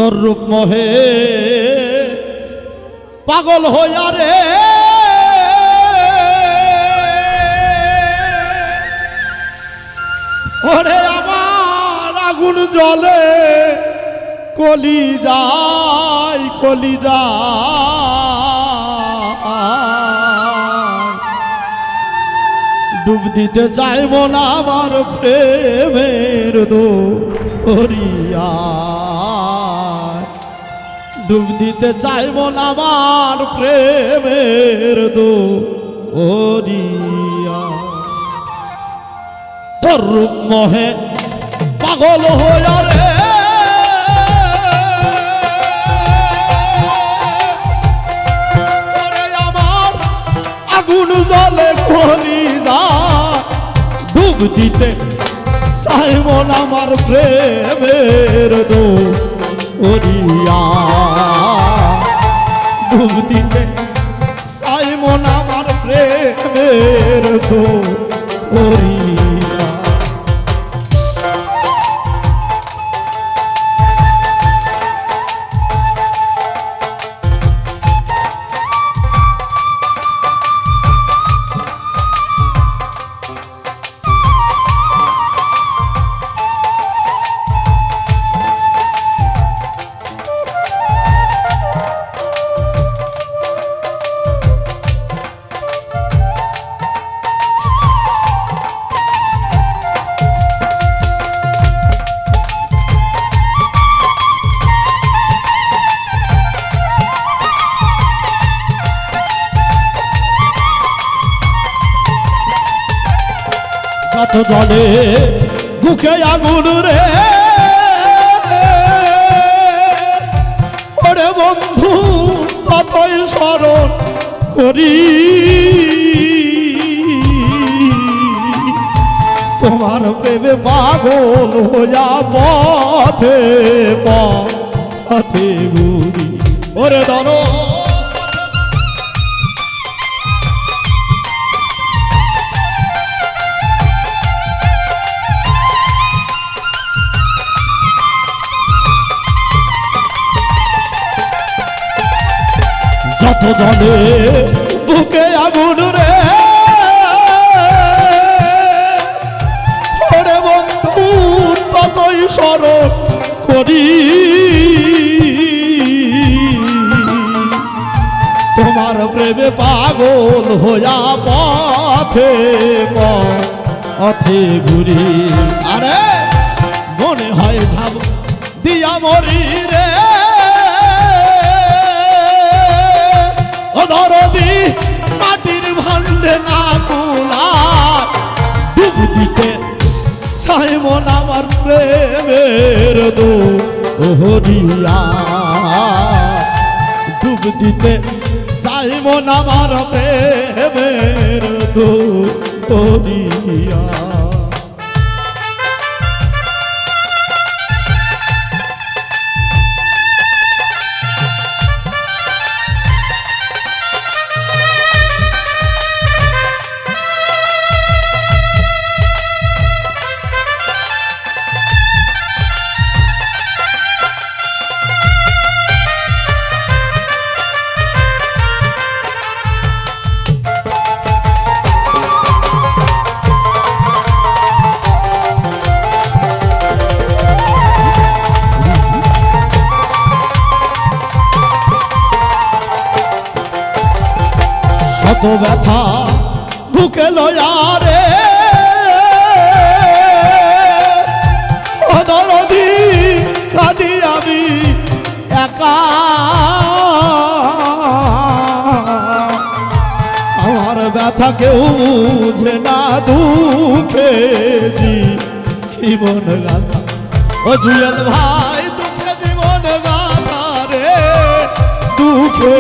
তোর রূপ মোহে পাগল হইয়া রে ওরে আমার আগুন জ্বলে কলি যায় ডুব দিতে চাইব না আমার প্রেমের দরিয়া ডুব দিতে চাইব না আমার প্রেমের দরিয়া তোর রূপ মোহে পাগল হইয়া রে ওরে আমার আগুন জ্বলে কলি যায় ডুব দিতে চাইব না আমার প্রেমের দরিয়া ডুব দিতে চাইব না আমার প্রেমের দরিয়া কত জলে বুকে আগুন রে ওরে বন্ধু ততই স্মরণ করি তোমার প্রেমে পাগল হইয়া পথে পথে ঘুরি ওরে ধরো যত জলে বুকে আগুন রে ওরে বন্ধু ততই স্মরণ করি তোমার প্রেমে পাগল হইয়া পথে পথে ঘুরি আরে মনে হয় যাব দিয়া মরি রে দরদি মাটির ভান্ডে না কুলা ডুব দিতে চাইব না আমার প্রেমের দরিয়া ডুব দিতে চাইব না আমার প্রেমের দরিয়া কত ব্যথা বুকে লয়া রে দরদি কাঁদি আমি একা আমার ব্যথা কেউ বুঝে না দুঃখে জীবন গাথা ও জুয়েল ভাই দুঃখে জীবন গাথা রে দুঃখে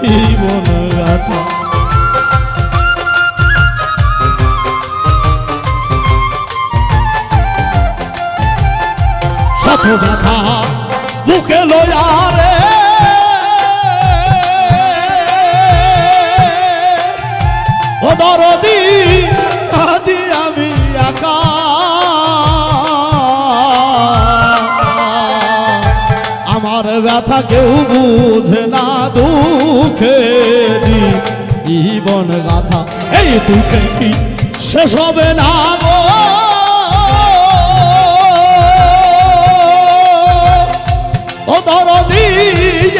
জীবন গাথা শত ব্যথা বুকে লয়া রে ও দরদি কাঁদি আমি একা গাথা কেউ বুঝে না দুঃখে জীবন গাথা এই দুঃখে কি শেষ হবে না গো ও দরদি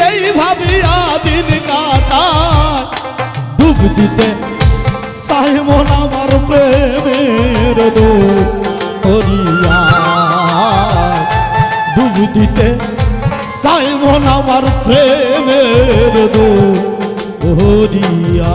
এই ভাবিয়া দিন কাটায় ডুব দিতে সাইমন আমার প্রেমের দরিয়া ডুব দিতে সাইমন আমার প্রেমের দরিয়া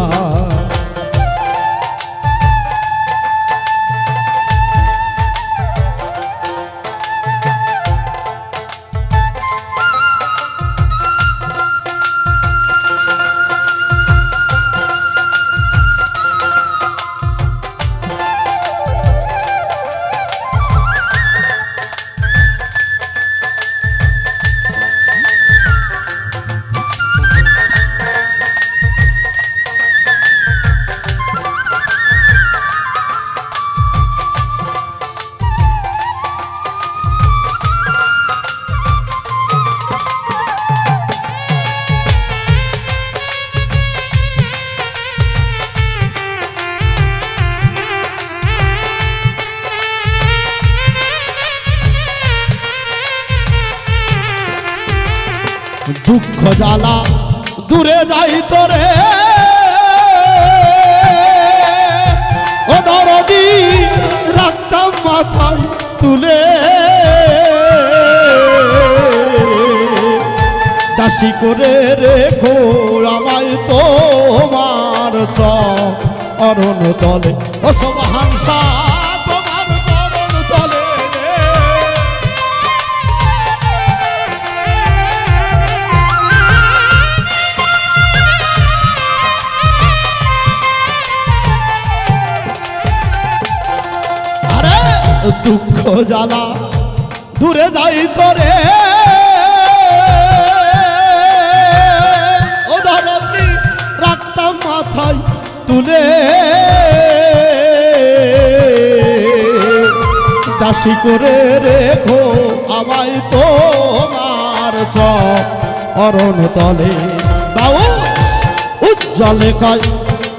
দুঃখ জ্বালা দূরে যাই তোরে ও দরদি রাখতাম মাথায় তুলে দাসী করে রেখো আমায় তোমার চরণ তলে ও সোহাংসা তোমার চরণ তলে দুঃখ জ্বালা দূরে যাই তোরে ও ধরতি রাখতাম মাথায় তুলে দাসী করে রেখো আমায় তোমার চরণ তলে বাউ উজ্জ্বলে কয়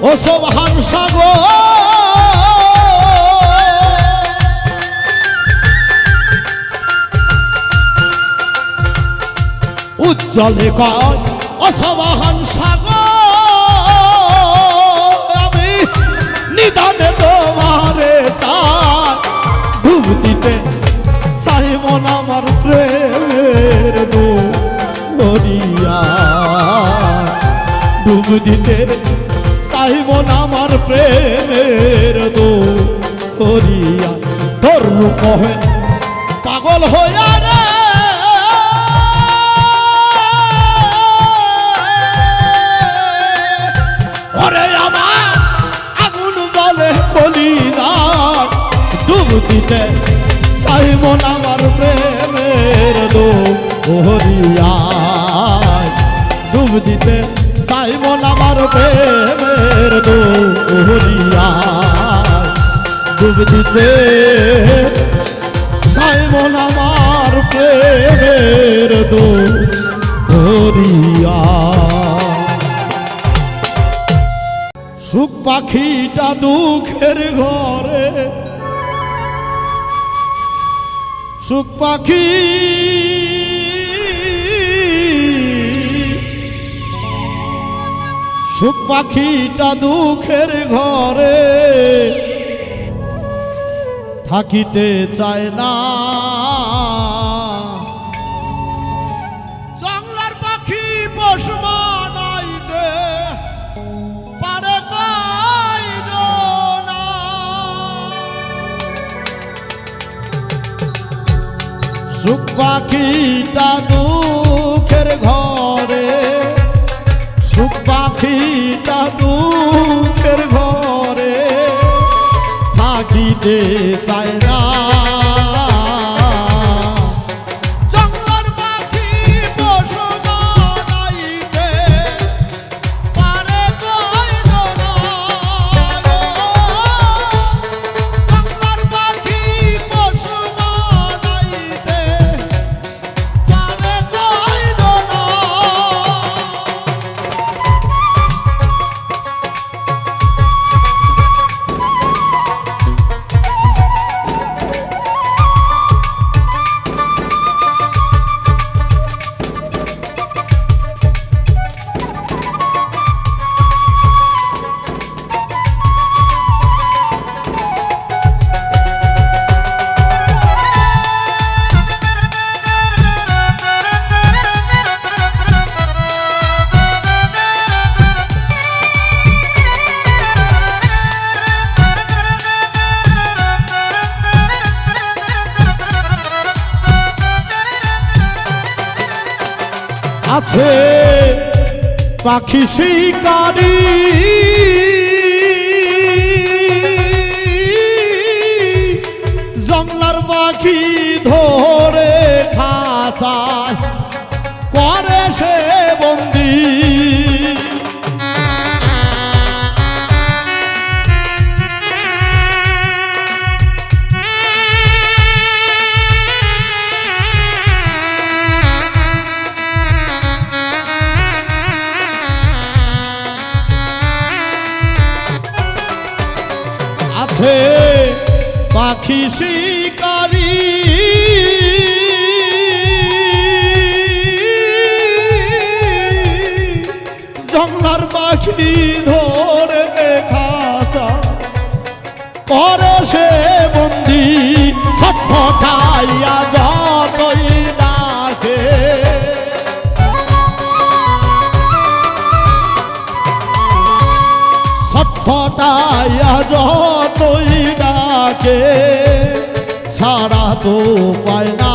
ও সোহান সাগর উজ্জ্বলে কয় অসবাহান সাগর আমি নিদানে তোমারে চাই ডুব দিতে সাইমন আমার প্রেমের দরিয়া ডুব দিতে সাইমন আমার প্রেমের দরিয়া তোর রূপ পাগল হইয়া রে ডুব দিতে সাইমন আমার প্রেমের দরিয়া ডুব দিতে সাইমন আমার প্রেমের দরিয়া ডুব দিতে সাইমন আমার প্রেমের দরিয়া সুখ পাখিটা দুঃখের ঘরে সুখ পাখি সুখ পাখিটা দুঃখের ঘরে থাকিতে চায় না জঙ্গলার পাখি পশু মানাইতে পারে কয়জন সুখ পাখিটা দুঃখের ঘরে সুখ পাখিটা দুঃখের ঘরে থাকিতে চায় না জঙ্গলার পাখি পশু বানাইতে পারে কয়জন জঙ্গলার পাখি পশু বানাইতে পারে কয়জন আছে পাখি শিকারি জংলার পাখি ধরে খাঁচায় করে সে বন্দি আছে পাখি শিকারি জংলার পাখি ধরে খাঁচা করে সে বন্দি ছটফটাইয়া যতই ডাকে ছটফটাইয়া যতই ডাকে ছাড়া তো পায় না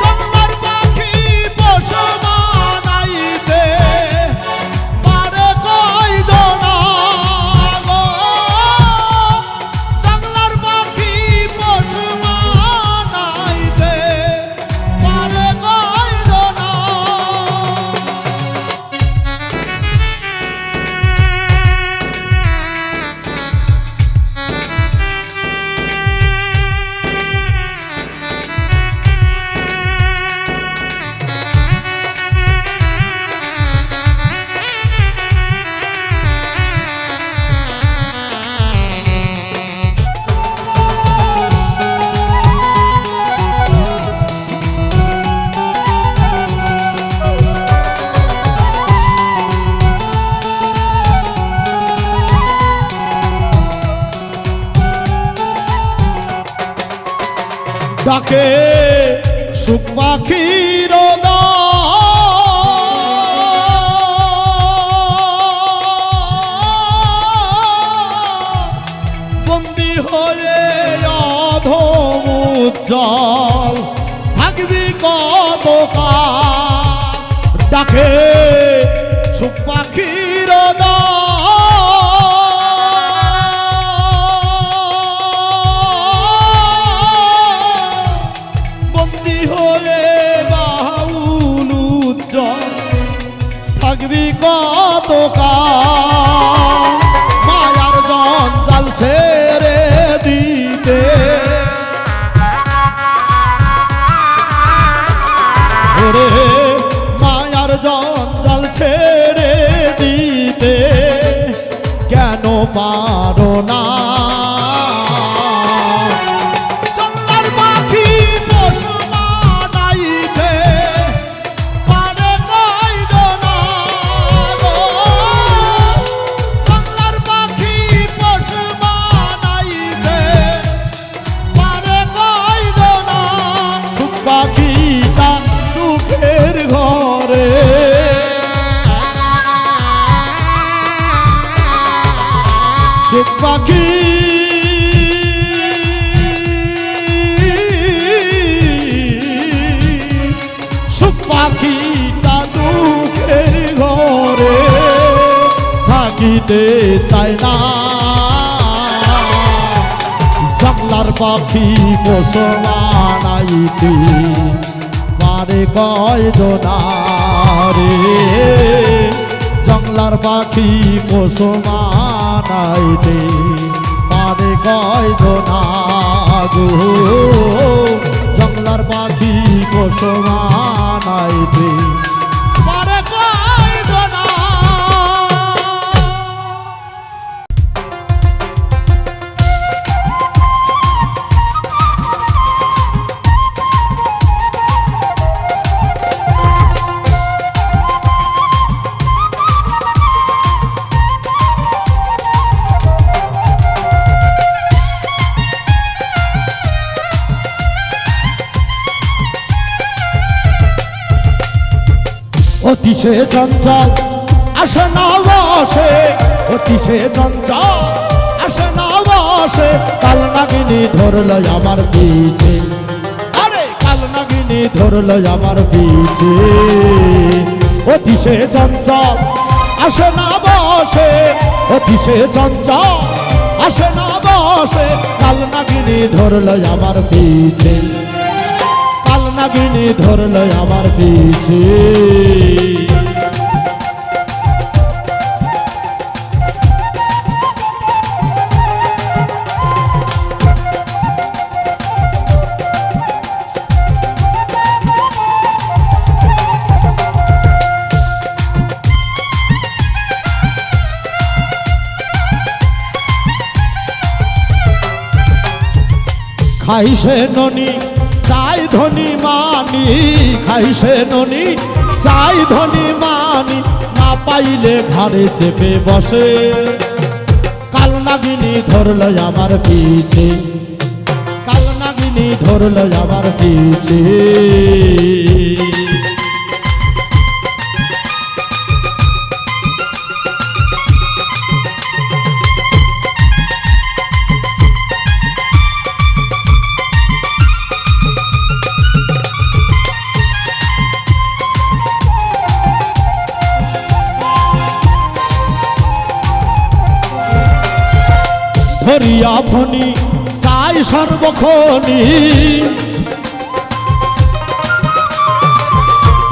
জংলার পাখি পোষ মানাইতে পারে কয়জনা গো জংলার পাখি পোষ মানাইতে পারে কয়জনা ডাকে সুখ পাখির বন্দি হয়ে অধম উজ্জ্বল থাকবি কতকাল ডাকে সুখ পাখির থাকবি কতকাল মায়ার জঞ্জাল ছেড়ে দিতে ওরে মায়ার জঞ্জাল ছেড়ে দিতে কেন পারো না পাখিটা দুঃখের ঘরে সুখ পাখি সুখ পাখিটা দুঃখের ঘরে থাকিতে চায় না জংলার পাখি পোষ মানাইতে পারে কয়জনা রে জংলার পাখি পোষ মানাইতে পারে কয়জনা গো জংলার পাখি পোষ মানাইতে পারে কয়জনা অতিশে চঞ্চল আসে না বসে অতিশে চঞ্চল আসে না বসে কাল নাগিনী ধরল আমার পিছে আরে কাল নাগিনী নাগিনী ধরল আমার পিছে অতি সে চঞ্চল আসে না বসে অতি সে চঞ্চল আসে না বসে কাল নাগিনী ধরল আমার পিছে কাল নাগিনী ধরল আমার পিছে খাইছে ননি চাই ধনী মানি খাইছে ননি চাই ধনী মানি না পাইলে ঘাড়ে চেপে বসে কাল নাগিনী ধরল আমার পিছে কাল নাগিনী ধরল আমার পিছে ধরিয়া ফণি চাই সর্বক্ষণি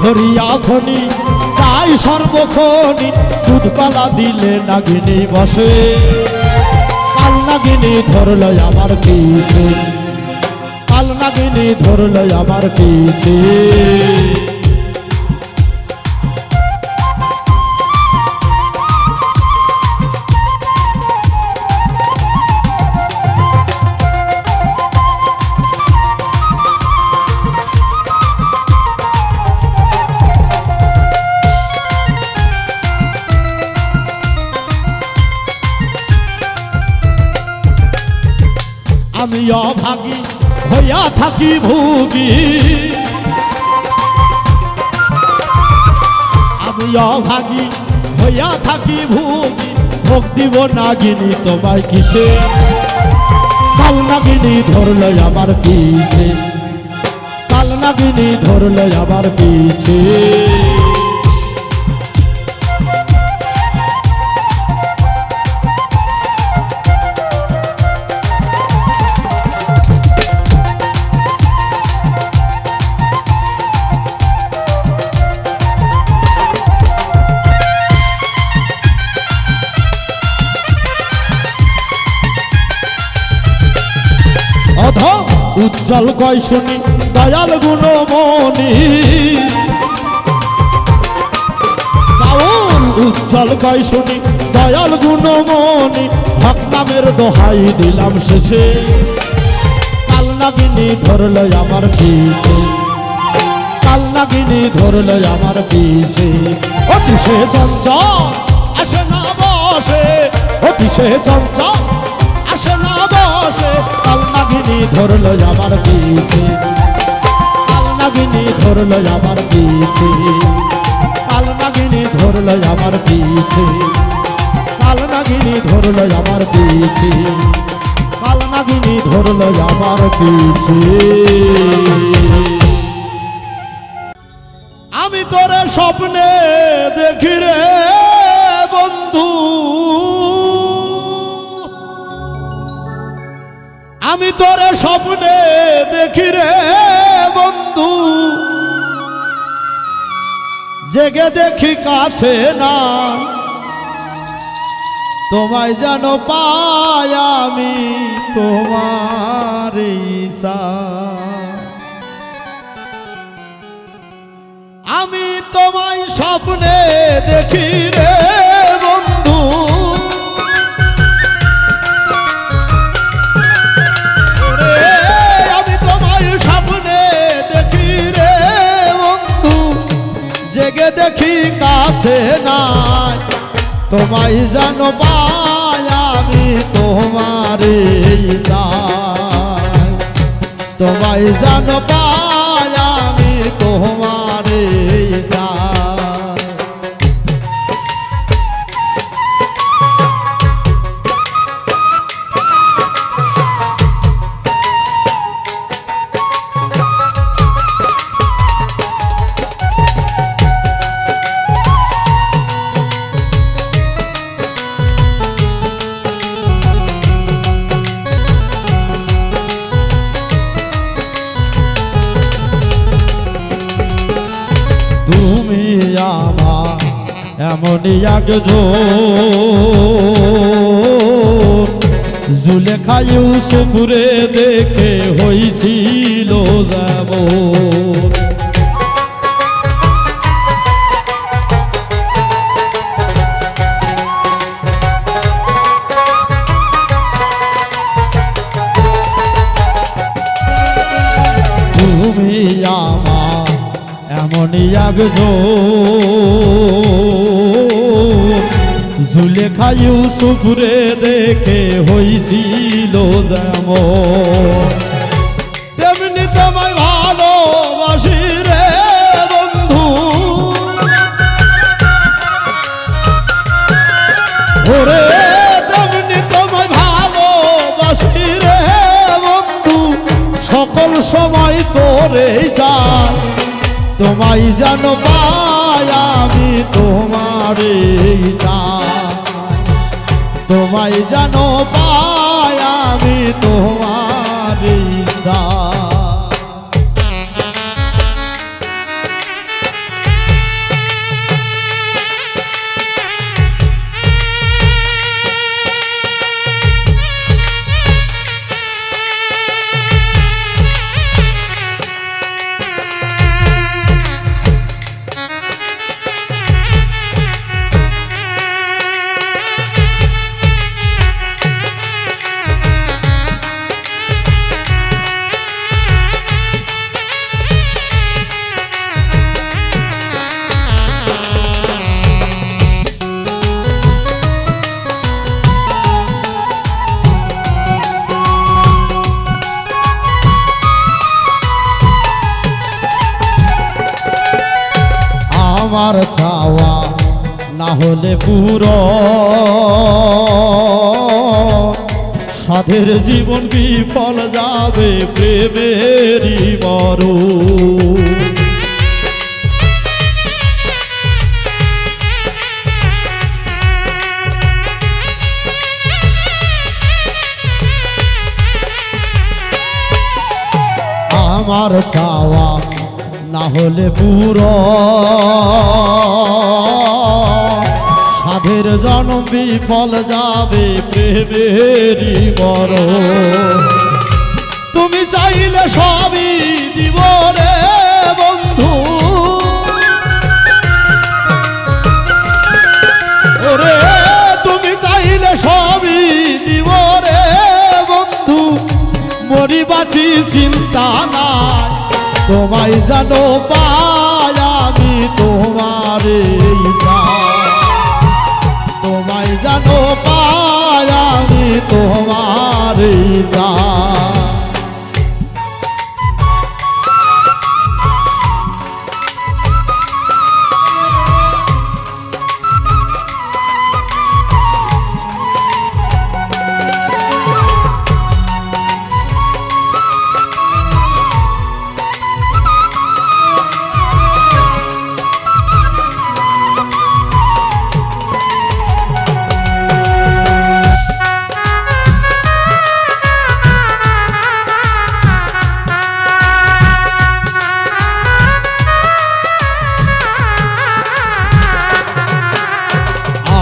ধরিয়া ফণি চাই সর্বক্ষণি দুধ কলা দিলে নাগিনী বসে কাল নাগিনী ধরল আমার পিছে কাল নাগিনী ধরল আমার পিছে আমি অভাগী হইয়া থাকি ভোগী আমি অভাগী হইয়া থাকি ভোগী ভোগ দিব নাগিনী তোমায় কিসে কাল নাগিনী ধরল আমার পিছে কাল নাগিনী ধরল আমার পিছে উজ্জ্বল কয় শুনি দয়াল গুণমণি বাউল উজ্জ্বল কয় শুনি দয়াল গুণমণি হক নামের দোহাই দিলাম শেষে কাল নাগিনী ধরল আমার পিছে কাল নাগিনী ধরল আমার পিছে অতি সে চঞ্চল আসে না বসে অতি সে চঞ্চল আসে না বসে কাল নাগিনী ধরল আমার পিছে কাল নাগিনী ধরল আমার পিছে কাল নাগিনী ধরল আমার পিছে কাল নাগিনী ধরল আমার পিছে কাল নাগিনী ধরল আমার পিছে আমি তোরে স্বপ্নে দেখি রে বন্ধু আমি তোরে স্বপ্নে দেখি রে বন্ধু জেগে দেখি কাছে না তোমায় যেন পাই আমি তোমার ঈশা আমি তোমায় স্বপ্নে দেখি রে বন্ধু আমি তোমায় স্বপ্নে দেখি রে বন্ধু জেগে দেখি কাছে নাই তোমায় যেন পাই আমি তোমার ঈশা তোমায় যেন পাই আমি তোমার ঈশা এমনই একজন জুলেখা ইউসুফরে দেখে হইছিল যেমন। তুমি আমার এমনই একজন জুলেখা ইউসুফরে দেখে হইছিল যেমন, তেমনি তোমায় ভালোবাসি রে বন্ধু। ওরে তেমনি তোমায় ভালোবাসি রে বন্ধু, সকল সময় তোরে চাই, তোমায় যেন পাই আমি তোমারে চাই, তোমায় যেন পাই আমি তোমারে চাই। আমার চাওয়া না হলে পুরো সাধের জীবন বিফল যাবে প্রেমেরই মরণ। আমার চাওয়া না হলে পুরো সাধের জন্ম বিফল যাবে প্রেমেরই মরণ। তুমি চাইলে সবই দিব রে বন্ধু, ওরে তুমি চাইলে সবই দিব রে বন্ধু, মরি বাঁচি চিন্তা নাই, তোমায় যেন পাই আমি তোমারে চাই, তোমায় যেন পাই আমি তোমারে চাই।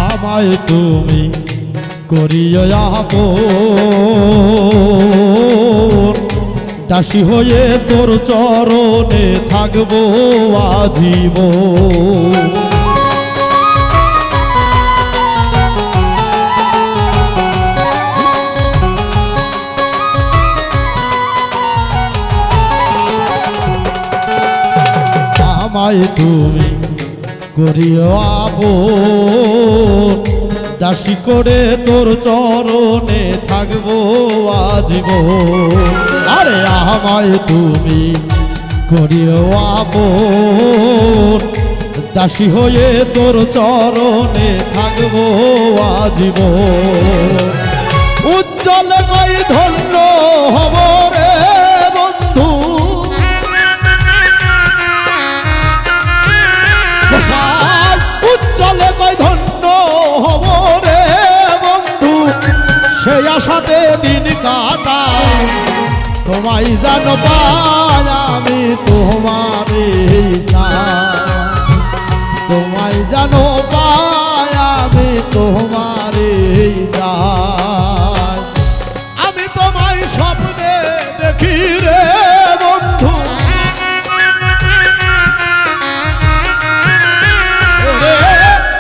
আমায় তুমি করিও আপন, দাসী হয়ে তোর চরণে থাকবো আজীবন। আমায় তুমি করিও আপন, দাসী করে তোর চরণে থাকবো আজীবন। আরে আমায় তুমি করিও আপন, দাসী হয়ে তোর চরণে থাকবো আজীবন। উজ্জ্বল কই ধন্য হব রে বন্ধু, উজ্জ্বল কই ধন্য হব রে বন্ধু, সেই আশাতে দিন কাটাই, তোমায় যেন পাই আমি তোমারে চাই, তোমায় যেন পাই তোমারে চাই। আমি তোমায় স্বপ্নে দেখি রে বন্ধু,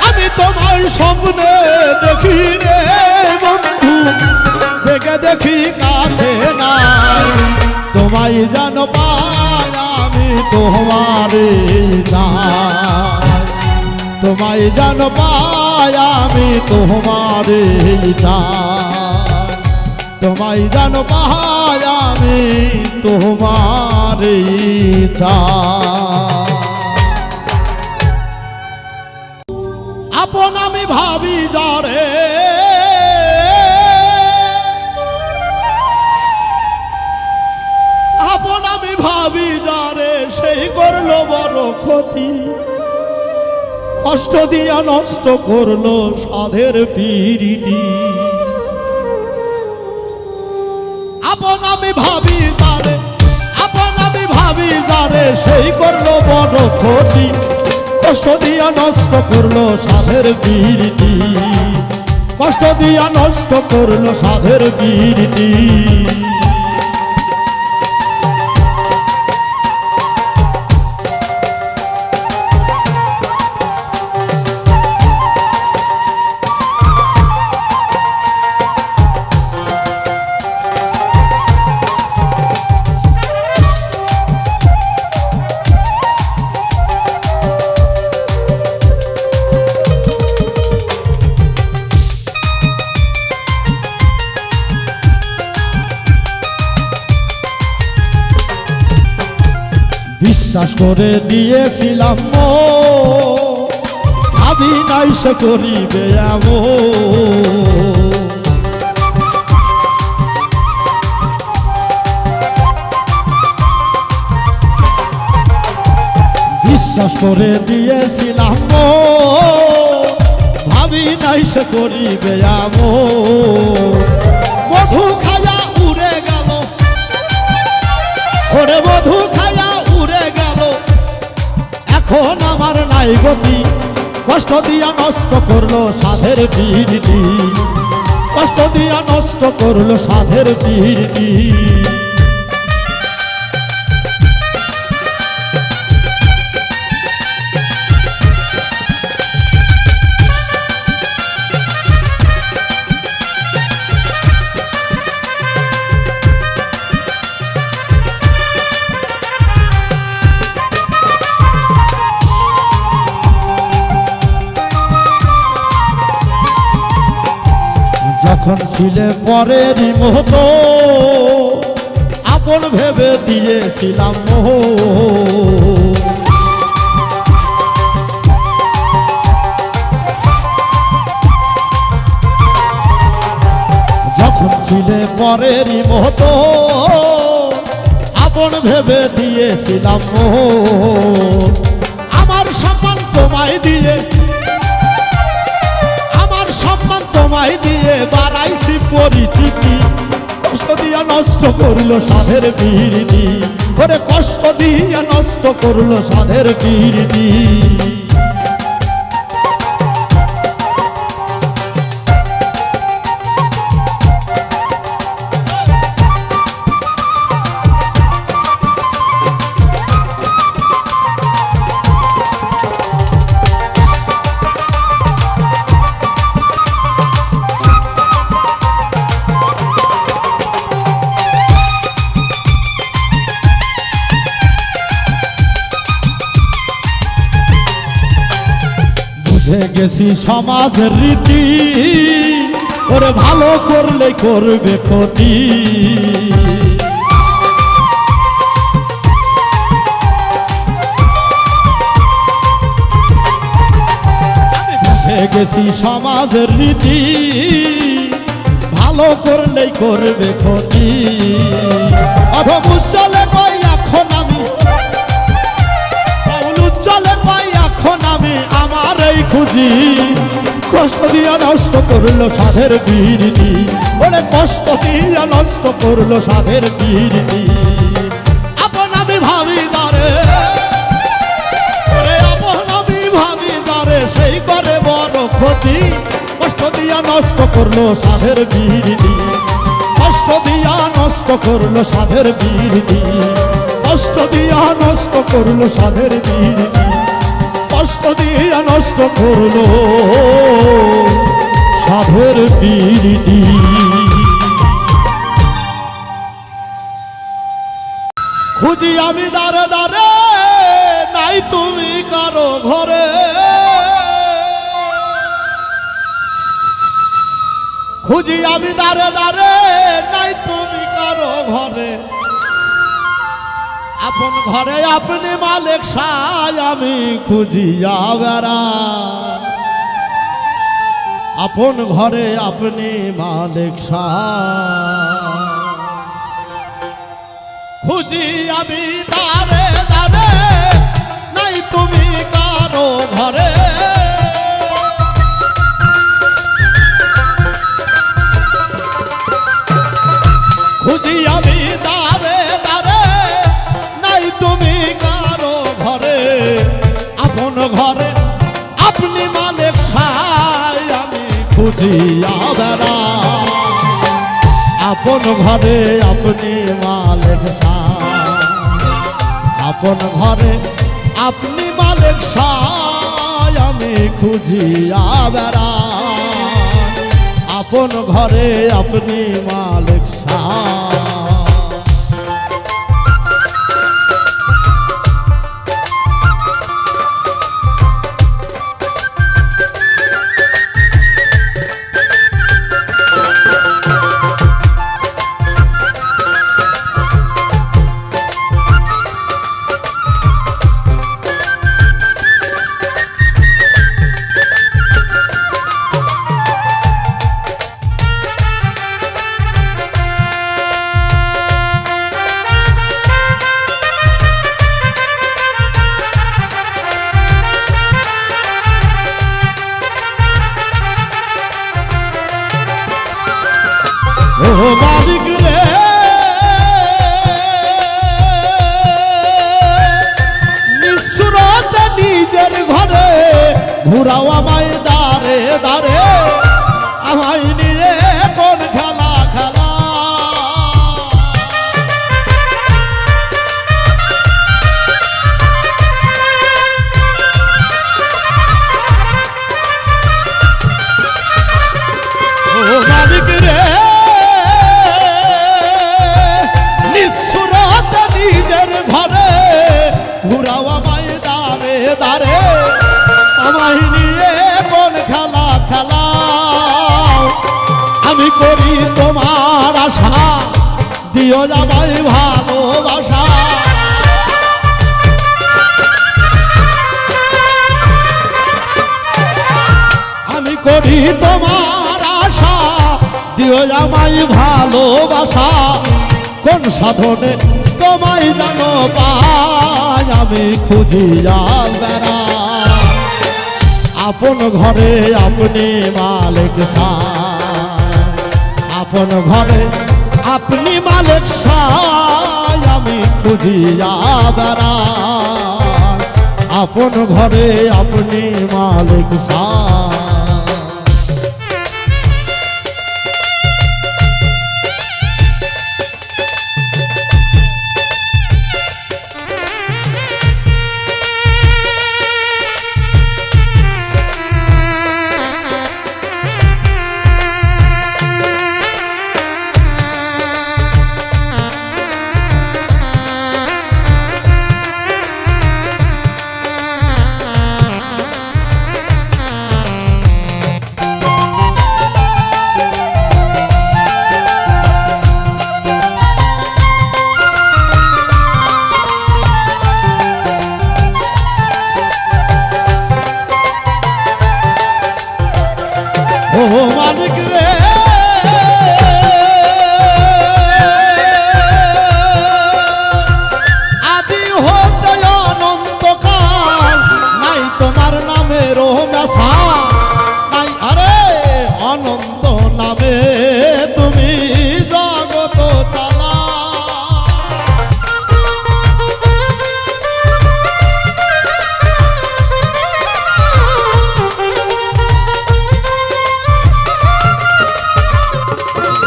আমি তোমায় স্বপ্নে দেখি রে বন্ধু, দেখে দেখি কাছে নাই, তোমায় যেন পাই আমি তোমারে চাই। তোমায় যেন পাই আমি তোমারে চাই, তোমায় যেন পাই আমি তোমারে চাই। আপন আমি ভাবি যারে, আপন আমি ভাবি যারে, সেই করলো বড় ক্ষতি, কষ্ট দিয়া নষ্ট করলো সাধের পিরিতি। আপন আমি ভাবি যারে, আপন আমি ভাবি যারে, সেই করলো বড় ক্ষতি, কষ্ট দিয়া নষ্ট করলো সাধের পিরিতি, কষ্ট দিয়া নষ্ট করলো সাধের পিরিতি। বিশ্বাস করে দিয়েছিলাম ভাবি নাই সে করিবে এমন, বিশ্বাস করে দিয়েছিলাম ভাবি নাই সে করিবে এমন। মধু খায়া উড়ে গেল, ওরে মধু খায়া উড়ে গেল, এখন আমার নাই গতি, কষ্ট দিয়া নষ্ট করলো সাধের পিরিতি, কষ্ট দিয়া নষ্ট করলো সাধের পিরিতি। যখন ছিলে পরেরই মতো, আপন ভেবে দিয়েছিলাম মোহ, যখন ছিলে পরেরই মতো, আপন ভেবে দিয়েছিলাম মোহ। আমার সম্মান তোমায় দিয়ে, আমার সম্মান তোমায় দিয়ে বাড়াইছি পরিচিতি, কষ্ট দিয়া নষ্ট করলো সাধের পিরিতি, ওরে কষ্ট দিয়া নষ্ট করলো সাধের পিরিতি। বুঝে গেছি সমাজের রীতি, ওরে ভালো করলে করবে ক্ষতি, আমি বুঝে গেছি সমাজের রীতি, ভালো করলেই করবে ক্ষতি। অধম উজ্জ্বলে কই এখন আমি, উজ্জ্বলে কই এখন আমি আমার এই খুঁজি, কষ্ট দিয়া নষ্ট করলো সাধের পিরিতি, ওরে কষ্ট দিয়া নষ্ট করলো সাধের পিরিতি। আপন আমি ভাবি যারে, ওরে আপন আমি ভাবি যারে, সেই করে বড় ক্ষতি, কষ্ট দিয়া নষ্ট করলো সাধের বিরতি, কষ্ট দিয়া নষ্ট করলো সাধের বিরতি, কষ্ট দিয়া নষ্ট করলো সাধের বিরতি, কষ্ট দিয়া নষ্ট করলো সাধের বিরতি। খুঁজি আমি দাঁড়ে দাঁড়ে নাই তুমি কারো ঘরে, খুঁজি আমি দাঁড়ে দাঁড়ে নাই তুমি কারো ঘরে, আপন ঘরে আপনি মালিক সাই আমি খুঁজিয়া বেড়াই, আপন ঘরে আপনি মালিক সাই। খুঁজি আমি দাঁড়ে দাঁড়ে নাই তুমি কারো ঘরে, খুঁজি আমি দাঁড়ে দাঁড়ে নাই তুমি কারো ঘরে, আপন ঘরে আপনি মালিক সাই আমি খুঁজিয়া বেড়াই, আপন ঘরে আপনি মালিক সাই, আপন ঘরে আপনি মালিক সাই আমি খুঁজিয়া বেড়াই, আপন ঘরে আপনি মালিক সাই। ও মালিক রে নিঃস্বরত নিজের ঘরে ঘুরাও আমায় দাঁড়ে দাঁড়ে, আমায় নিয়ে কোন খেলা খেলা, ও মালিক রে নিঃস্বরত নিজের ঘরে ঘুরাও আমায় দাঁড়ে দাঁড়ে, আমায় নিয়ে কোন খেলা খেলা, আমি করি তোমার আশা দিও আমায় ভালোবাসা, আমি করি তোমার আশা দিও আমায় ভালোবাসা, কোন সাধনে তোমায় জানো পাই আমি খুঁজিয়া বেড়াই, আপন ঘরে আপনি মালিক সাই, আপন ঘরে আপনি মালিক সাই আমি খুঁজিয়া বেড়াই, আপন ঘরে আপনি মালিক সাই। ও মালিক রে আদি হতে অনন্তকাল নাই তোমার নামেরও মেশা নাই, আরে অনন্ত নামে তুমি জগত চালা,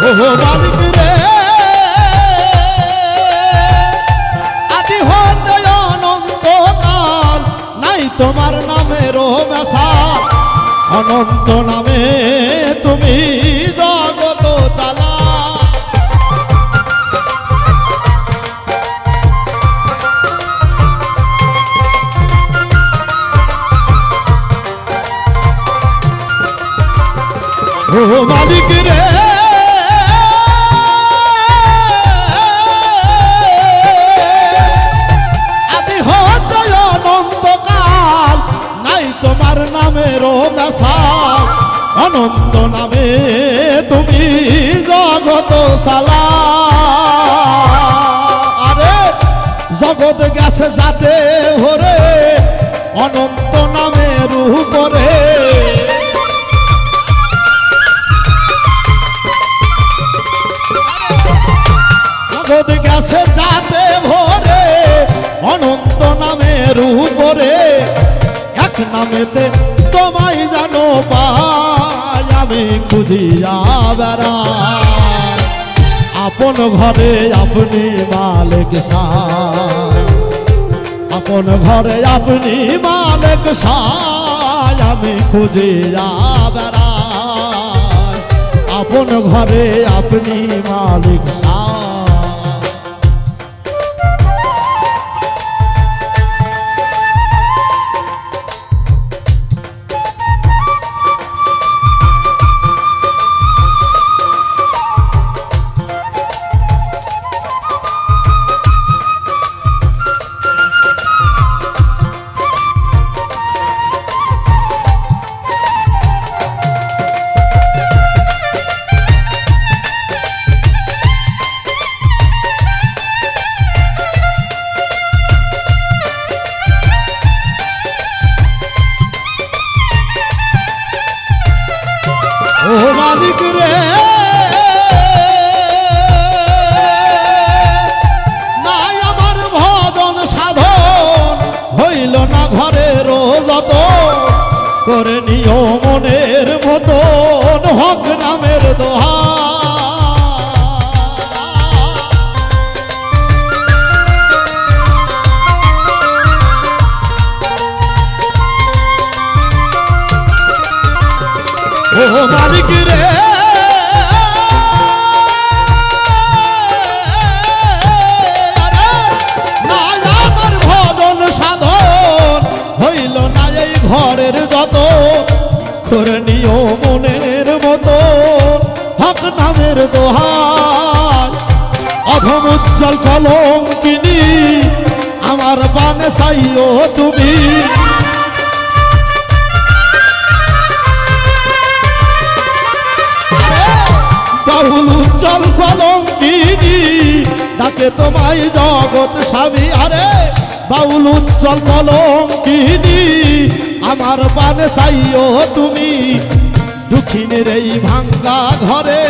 ও মালিক রে আদি হতে অনন্তকাল নাই তোমার নামেরও মেশাল অনন্ত নামে তুমি জগত চালা ও মালিক রে আদি হতে অনন্তকাল নাই তোমার নামেরও মেশাল অনন্ত নামে তুমি জগত চালা আরে জগৎ গেছে যাতে ভরে অনন্ত নামের উপরে জগৎ গেছে যাতে ভরে অনন্ত নামের উপরে এক নামেতে তোমায় জানো পাই আমি খুঁজিয়া বেড়াই আপন ঘরে আপনি মালিক সাই আপন ঘরে আপনি মালিক সাই আমি খুঁজিয়া বেড়াই আপন ঘরে আপনি মালিক সাই ও মালিক রে নাই আমার ভজন সাধন হইল না ঘরের যত করে নিও মনের মতন হক নামের দোহা ও মালিক রে নাই আমার ভজন সাধন হইল না এই ঘরের যত করে নিও মনের মতো হক নামের দোহাই অধম উজ্জ্বল কলঙ্কিনী আমার পানে চাইও তুমি বাউল উজ্জ্বল কলঙ্কিনী ডাকে তোমায় জগৎ স্বামী আরে বাউল উজ্জ্বল কলঙ্কিনী আমার পানে চাইও তুমি দুঃখিনের এই ভাঙ্গা ঘরে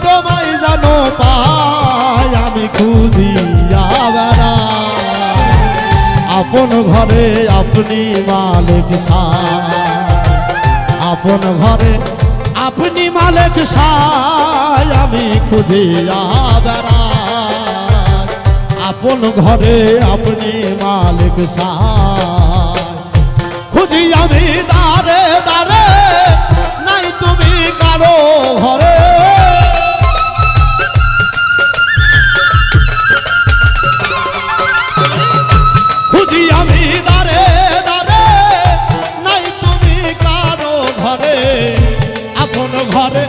তোমায় জানো পাই আমি খুঁজিয়া বেড়াই আপন ঘরে আপনি মালিক সাই আপন ঘরে আপনি মালিক সাই আমি খুঁজিয়া বেড়াই আপন ঘরে আপনি মালিক সাই খুঁজি আমি দারে দারে নাই তুমি কারো ঘরে খুঁজি আমি দারে দারে নাই তুমি কারো ঘরে আপন ঘরে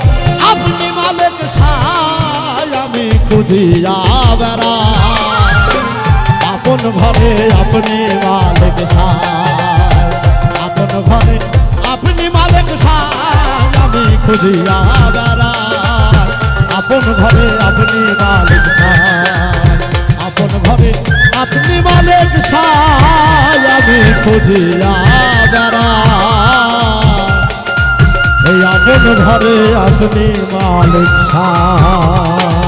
আপনি মালিক সাই আমি খুঁজিয়া বেড়াই আপন ঘরে আপনি মালিক সাই আপন ঘরে আপনি মালিক সাই আমি খুঁজিয়া বেড়াই আপন ঘরে আপনি মালিক সাই আপন ঘরে আপনি মালিক সাই আমি খুঁজিয়া বেড়াই এই আপন ঘরে আপনি মালিক সাই।